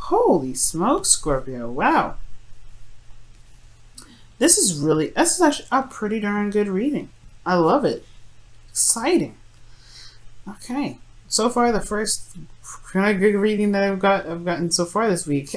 Holy smoke, Scorpio. Wow. This is actually a pretty darn good reading. I love it. Exciting. Okay. So far, the first kind of good reading that I've gotten so far this week.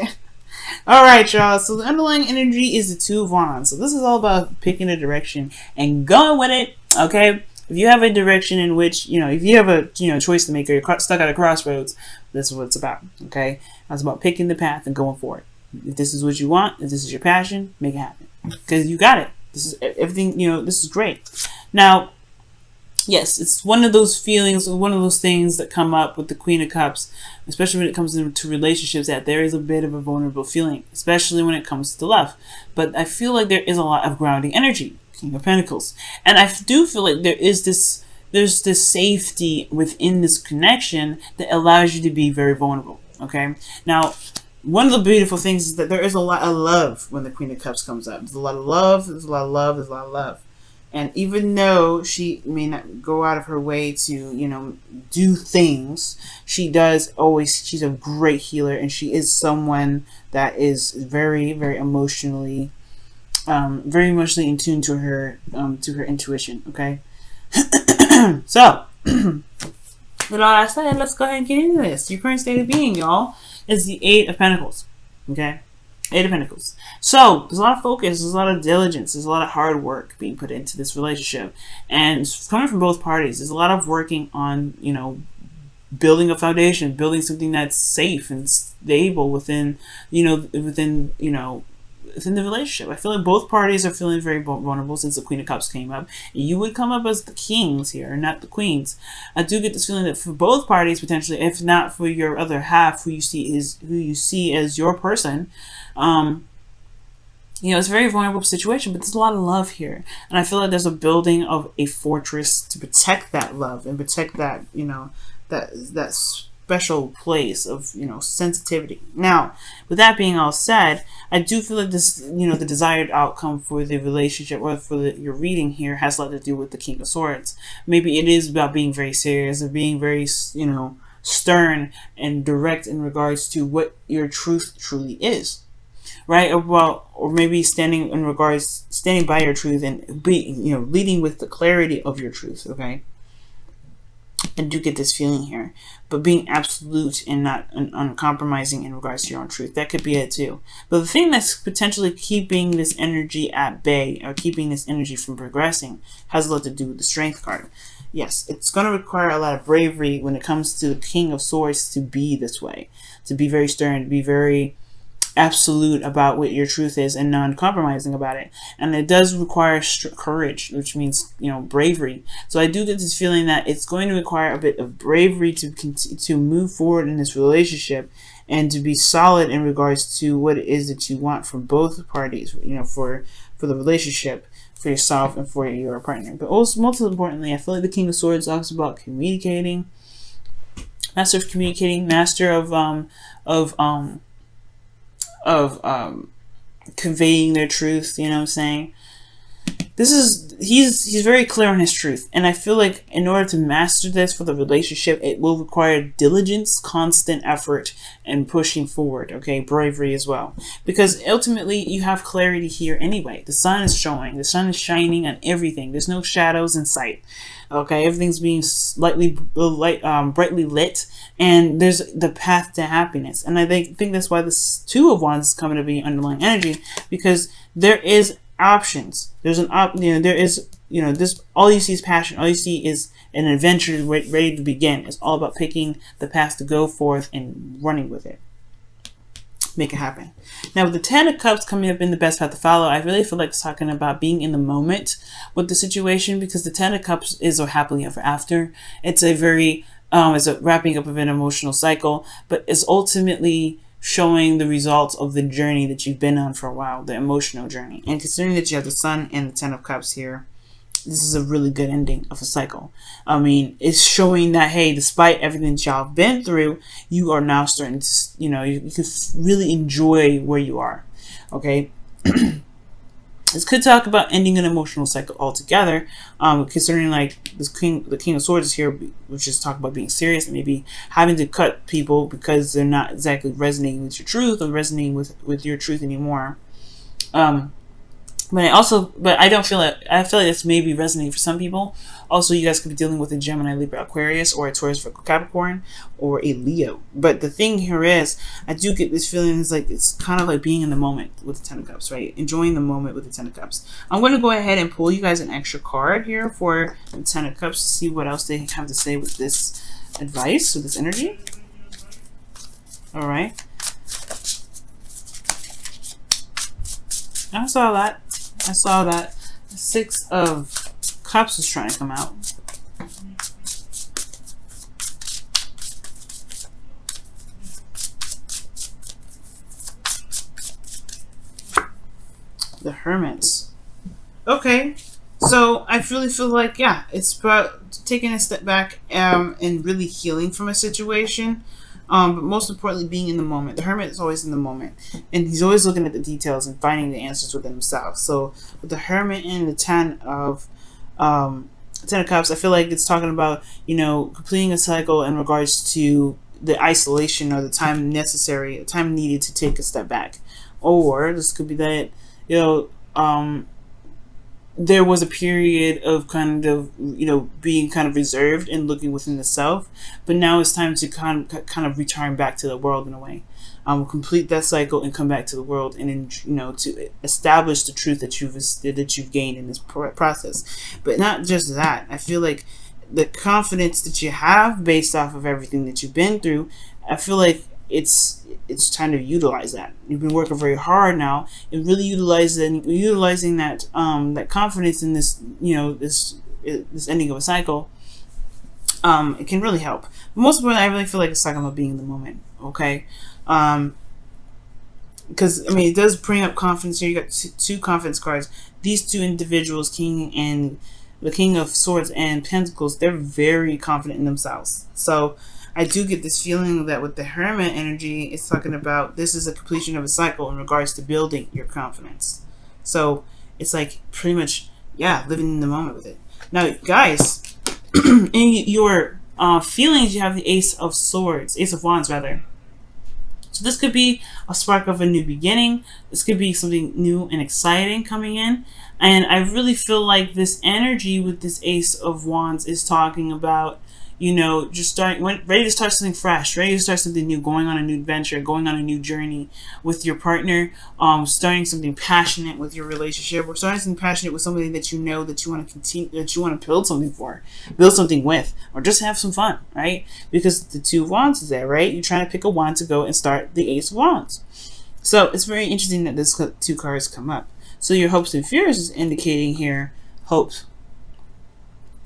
All right, y'all. So the underlying energy is the Two of Wands. So this is all about picking a direction and going with it. Okay. If you have a direction in which, if you have a, choice to make, or you're stuck at a crossroads, this is what it's about. Okay. It's about picking the path and going for it. If this is what you want, if this is your passion, make it happen. Because you got it. This is everything, this is great. Now, yes, it's one of those feelings, one of those things that come up with the Queen of Cups, especially when it comes to relationships, that there is a bit of a vulnerable feeling, especially when it comes to love. But I feel like there is a lot of grounding energy, King of Pentacles. And I do feel like there's this safety within this connection that allows you to be very vulnerable. Okay? Now, one of the beautiful things is that there is a lot of love when the Queen of Cups comes up. There's a lot of love, there's a lot of love, there's a lot of love. And even though she may not go out of her way to, do things, she does always, she's a great healer, and she is someone that is very, very emotionally in tune to her intuition, okay? So, with all that said, let's go ahead and get into this. Your current state of being, y'all, is the Eight of Pentacles, okay? Eight of Pentacles. So, there's a lot of focus, there's a lot of diligence, there's a lot of hard work being put into this relationship. And it's coming from both parties. There's a lot of working on, building a foundation, building something that's safe and stable within the relationship. I feel like both parties are feeling very vulnerable since the Queen of Cups came up. You would come up as the kings here, not the queens. I do get this feeling that for both parties, potentially, if not for your other half, who you see as your person, it's a very vulnerable situation, but there's a lot of love here. And I feel like there's a building of a fortress to protect that love and protect that, that special place of, sensitivity. Now, with that being all said, I do feel like this, the desired outcome for the relationship or for your reading here has a lot to do with the King of Swords. Maybe it is about being very serious or being very, stern and direct in regards to what your truth truly is. Right? Or maybe standing by your truth and leading with the clarity of your truth. Okay. I do get this feeling here, but being absolute and not uncompromising in regards to your own truth, that could be it too. But the thing that's potentially keeping this energy at bay or keeping this energy from progressing has a lot to do with the Strength card. Yes, it's going to require a lot of bravery when it comes to the King of Swords to be this way, to be very stern, to be very absolute about what your truth is and non-compromising about it. And it does require courage, which means bravery. So I do get this feeling that it's going to require a bit of bravery to move forward in this relationship and to be solid in regards to what it is that you want from both parties, for the relationship, for yourself and for your partner. But also, most importantly, I feel like the King of Swords talks about communicating, master of communicating, master of conveying their truth, you know what I'm saying? He's very clear on his truth, and I feel like in order to master this for the relationship, it will require diligence, constant effort, and pushing forward, okay? Bravery as well, because ultimately you have clarity here anyway. The sun is showing, the sun is shining on everything. There's no shadows in sight, okay? Everything's being brightly lit, and there's the path to happiness. And I think that's why this Two of Wands is coming to be underlying energy, because there is options. There's this, all you see is passion. All you see is an adventure ready to begin. It's all about picking the path to go forth and running with it. Make it happen. Now, with the Ten of Cups coming up in the best path to follow, I really feel like it's talking about being in the moment with the situation, because the Ten of Cups is a happily ever after. It's a very, it's a wrapping up of an emotional cycle, but it's ultimately showing the results of the journey that you've been on for a while, the emotional journey. And considering that you have the Sun and the Ten of Cups here, this is a really good ending of a cycle. I mean, it's showing that, hey, despite everything that y'all have been through, you are now starting to, you can really enjoy where you are. Okay. This could talk about ending an emotional cycle altogether, concerning like the King of Swords is here, which is talk about being serious and maybe having to cut people because they're not exactly resonating with your truth or resonating with your truth anymore. But I don't feel like, I feel like this may be resonating for some people. Also, you guys could be dealing with a Gemini, Libra, Aquarius, or a Taurus, Virgo, Capricorn, or a Leo. But the thing here is, I do get this feeling, is like it's kind of like being in the moment with the Ten of Cups, right? Enjoying the moment with the Ten of Cups. I'm going to go ahead and pull you guys an extra card here for the Ten of Cups to see what else they have to say with this advice, with this energy. All right. I saw that. I saw that. The Six of Cups is trying to come out. The Hermit. Okay. So I really feel like, yeah, it's about taking a step back and really healing from a situation. But most importantly, being in the moment. The Hermit is always in the moment, and he's always looking at the details and finding the answers within himself. So with the Hermit and the Ten of Cups, I feel like it's talking about, you know, completing a cycle in regards to the isolation or the time necessary, the time needed to take a step back. Or this could be that, you know, there was a period of kind of, you know, being kind of reserved and looking within the self, but now it's time to kind of return back to the world in a way. Complete that cycle and come back to the world, and, you know, to establish the truth that you've gained in this process. But not just that. I feel like the confidence that you have based off of everything that you've been through, I feel like it's time to utilize that. You've been working very hard now, and really utilizing that that confidence in this, you know, this ending of a cycle. It can really help. But most importantly, I really feel like it's talking about being in the moment. Okay. Because I mean, it does bring up confidence here. You got two confidence cards. These two individuals, the King of Swords and Pentacles, they're very confident in themselves. So I do get this feeling that with the Hermit energy, it's talking about this is a completion of a cycle in regards to building your confidence. So it's like pretty much, yeah, living in the moment with it. Now, guys, in your feelings, you have the Ace of Wands rather. So this could be a spark of a new beginning. This could be something new and exciting coming in. And I really feel like this energy with this Ace of Wands is talking about, you know, just ready to start something fresh, ready to start something new, going on a new adventure, going on a new journey with your partner, starting something passionate with your relationship, or starting something passionate with somebody that you know that you want to continue, that you want to build something with, or just have some fun, right? Because the Two of Wands is there, right? You're trying to pick a wand to go and start the Ace of Wands. So it's very interesting that this two cards come up. So your hopes and fears is indicating here hopes.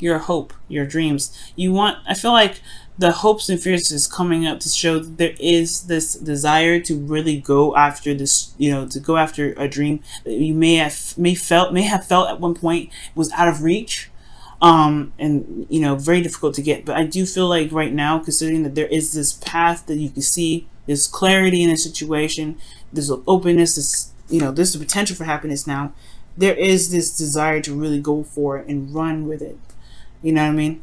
Your hope, your dreams. I feel like the hopes and fears is coming up to show that there is this desire to really go after this, you know, to go after a dream that you may have felt at one point was out of reach, and, you know, very difficult to get. But I do feel like right now, considering that there is this path that you can see, there's clarity in a situation, there's an openness, this, you know, there's the potential for happiness now. There is this desire to really go for it and run with it. You know what I mean?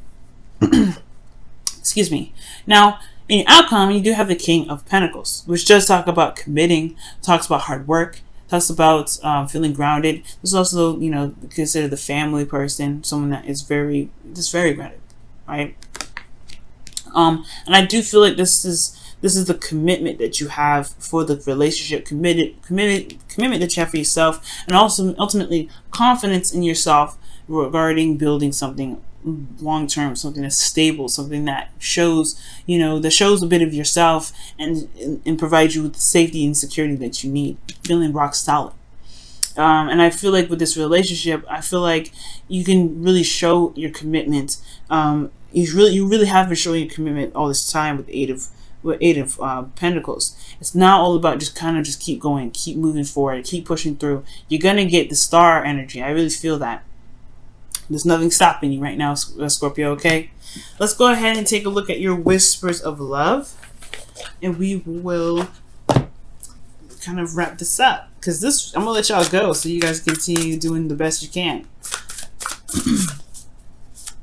Excuse me. Now, in your outcome, you do have the King of Pentacles, which does talk about committing, talks about hard work, talks about feeling grounded. This is also, you know, considered the family person, someone that is very grounded, right? And I do feel like this is the commitment that you have for the relationship, commitment that you have for yourself, and also ultimately confidence in yourself regarding building something long term, something that's stable, something that shows, you know, that shows a bit of yourself and provides you with the safety and security that you need, feeling rock solid. And I feel like with this relationship, I feel like you can really show your commitment. You really have been showing your commitment all this time with Eight of Pentacles. It's not all about just keep going, keep moving forward, keep pushing through. You're gonna get the star energy. I really feel that. There's nothing stopping you right now, Scorpio, okay? Let's go ahead and take a look at your whispers of love. And we will kind of wrap this up, because this, I'm gonna let y'all go so you guys continue doing the best you can.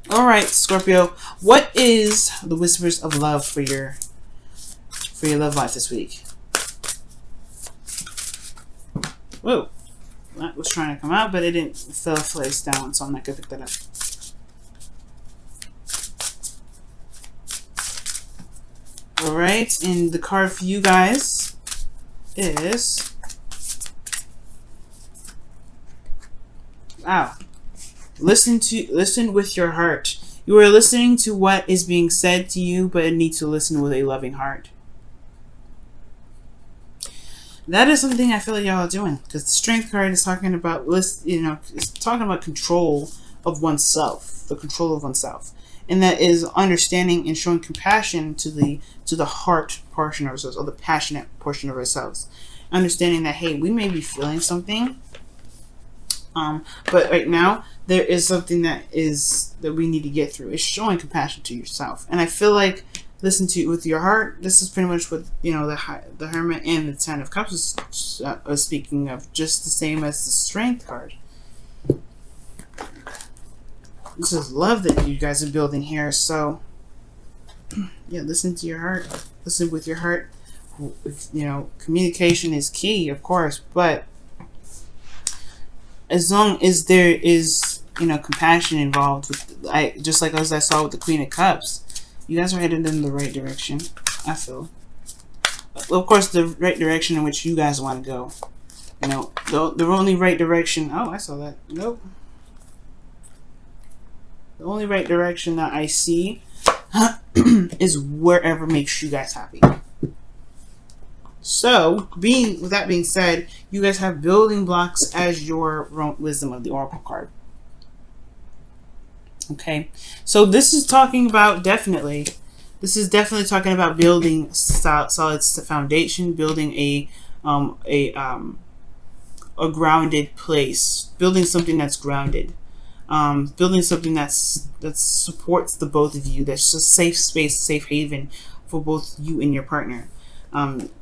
All right, Scorpio, what is the whispers of love for your love life this week? Whoa, that was trying to come out, but it didn't. It fell face down, so I'm not gonna pick that up. All right, and the card for you guys is, wow, listen with your heart. You are listening to what is being said to you, but you need to listen with a loving heart. That is something I feel like y'all are doing, because the Strength card is talking about, it's talking about control of oneself, the control of oneself, and that is understanding and showing compassion to the heart portion of ourselves, or the passionate portion of ourselves. Understanding that, hey, we may be feeling something, but right now there is something that we need to get through. It's showing compassion to yourself, and I feel like listen to it with your heart. This is pretty much what the Hermit and the Ten of Cups is speaking of, just the same as the Strength card. This is love that you guys are building here. So yeah, listen to your heart. Listen with your heart. Communication is key, of course, but as long as there is compassion involved with, just like as I saw with the Queen of Cups, you guys are headed in the right direction, I feel. Well, of course, the right direction in which you guys want to go. The only right direction. Oh, I saw that. Nope. The only right direction that I see is wherever makes you guys happy. So, with that being said, you guys have building blocks as your wisdom of the Oracle card. Okay, so this is talking about definitely talking about building solid foundation, building a grounded place, building something that's grounded, building something that supports the both of you. That's a safe space, safe haven for both you and your partner.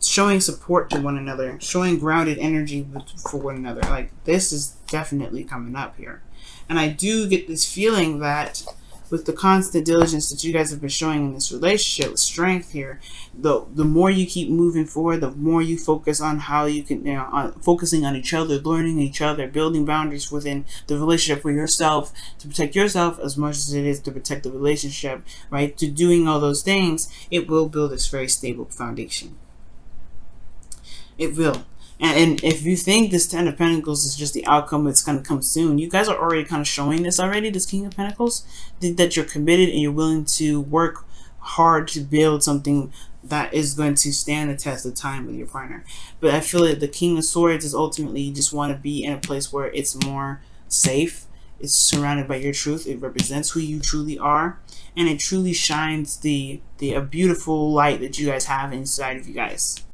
Showing support to one another, showing grounded energy for one another. Like, this is definitely coming up here. And I do get this feeling that with the constant diligence that you guys have been showing in this relationship, with Strength here, the more you keep moving forward, the more you focus on how you can, focusing on each other, learning each other, building boundaries within the relationship for yourself, to protect yourself as much as it is to protect the relationship, right? To doing all those things, it will build this very stable foundation. It will. And if you think this Ten of Pentacles is just the outcome, it's going to come soon. You guys are already kind of showing this already, this King of Pentacles, that you're committed and you're willing to work hard to build something that is going to stand the test of time with your partner. But I feel that the King of Swords is ultimately, you just want to be in a place where it's more safe. It's surrounded by your truth. It represents who you truly are. And it truly shines a beautiful light that you guys have inside of you guys.